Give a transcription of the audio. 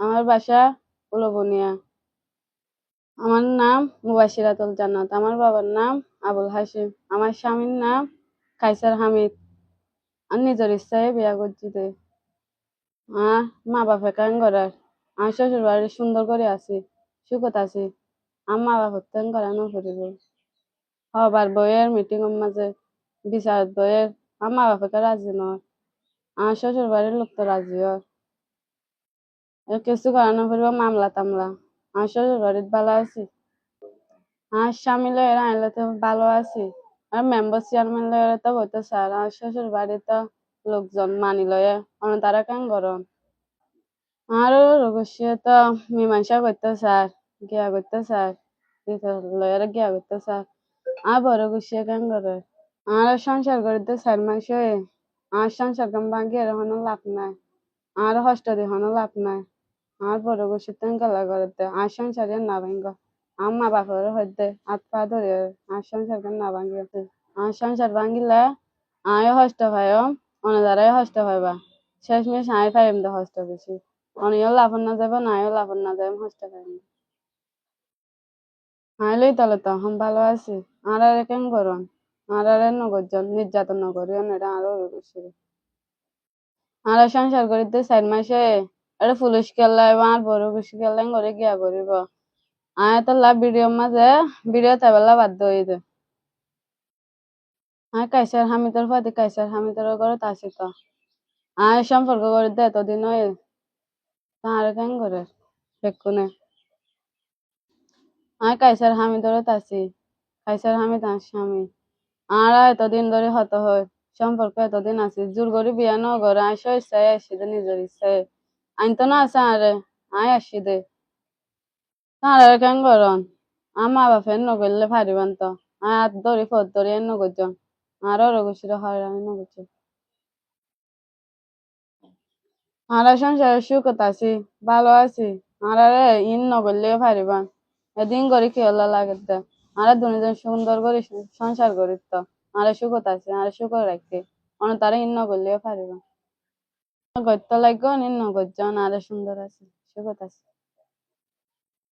আমার বাসা উলবনিয়া। আমার নাম মুবাশিরাতুল জান্নাত। আমার বাবার নাম আবুল হাশিম। আমার স্বামীর নাম কাইসার হামিদ। আমি নিজের ইচ্ছায় বিয়া করছি দে। আর মা বাপে কান করার। আমার শ্বশুর বাড়ি সুন্দর করে আছি, সুখত আছি। আমার মা বাপের কান করানো করিব। হবার বইয়ের মিটিং এর মাঝে বিচার বইয়ের আমার মা বাপেকে রাজি নয়। আমার শ্বশুর বাড়ির লোক তো রাজি হয়। কিছু করানো করিব মামলা টামলা। আমার শ্বশুর বাড়ির ভালো আছি। আর স্বামী লয়ের আইলে তো ভালো আছি। আর মেম্বার চেয়ারম্যান লয়ের তো বলতে স্যার আর শ্বশুর বাড়িতে লোকজন মানি লয়ে তারা কেন গরম। আরো রঘুষিয়ে তো মীমাংসা করতে স্যার, গিয়া করতে স্যার, লয়ের গিয়া করতে স্যার। আর বড় গুছিয়ে কেন করে। আর সংসার করতে স্যার মাসে আর সংসার কাম ভাঙিয়ে এখনো লাভ নাই। আর হস্ত দেখানো লাভ নাই। আর বড় গুছিয়ে তেন গলা করতে আর সংসারে না ভাঙ্গ। আম্মা বাপের হইতে হাত পা ধরে আর সংসার না ভাঙিয়েছে। আর সংসার ভাঙিলে আয়ও হস্ত পাই অনেদারাই হস্ত পাইবা। শেষমেশ আয় পাইম দে হস্ত বেশি। অনিও লাভন না যাবে না আয়ও লাভন না যাবে হস্ত পাইম। আইলেই তাহলে তো এখন ভালো আছি। আর কেন করন। আর নগরজন নির্যাতন নগরিও না এটা আরো বেশি। আর সংসার করিতে 4 মাসে এটা পুলিশ কেলাই আর বড় বেশি কেলাই করে গিয়া করিব। আয় তো লাভ ভিডিও মাঝে ভিডিও তাইবেলা বাধ্য হয়ে দে। আয় কাইসার হামিদের ফাঁদে কাইসার হামিদের ঘরে আসি তো। আয় সম্পর্ক করে দে এতদিন হয়ে তার কেন করে বেক্ষণে। আয় কাইসার হামিদের আছি। কাইসার হামিদ আর স্বামী। আর এতদিন ধরে হত হয় সম্পর্ক এতদিন আছে জোর করে বিয়া ন করে আইসো ইচ্ছায় আসি দে নিজের ইচ্ছায়। আইন তো না আছে আরে আয় আসি দে। তার কেন করন। আমার মা বাপের নগরলে পারিবান তো। আর ধরি ফদ ধরি এর নগরজন। আরো রঘুশির হয়রানি নগরজন। আর সংসারে সুখত আছি, ভালো আছি। আর ইন নগরলেও পারিবান। এদিন করে কি হল্লা লাগে দে। আর দুজন সুন্দর করে সংসার করিত তো। আর সুখত আছি, আর সুখ রাখি। অন তারা ইন নগরলেও পারিবান। করতে লাগবে নিন নগরজন আর সুন্দর আছে, সুখত আছে।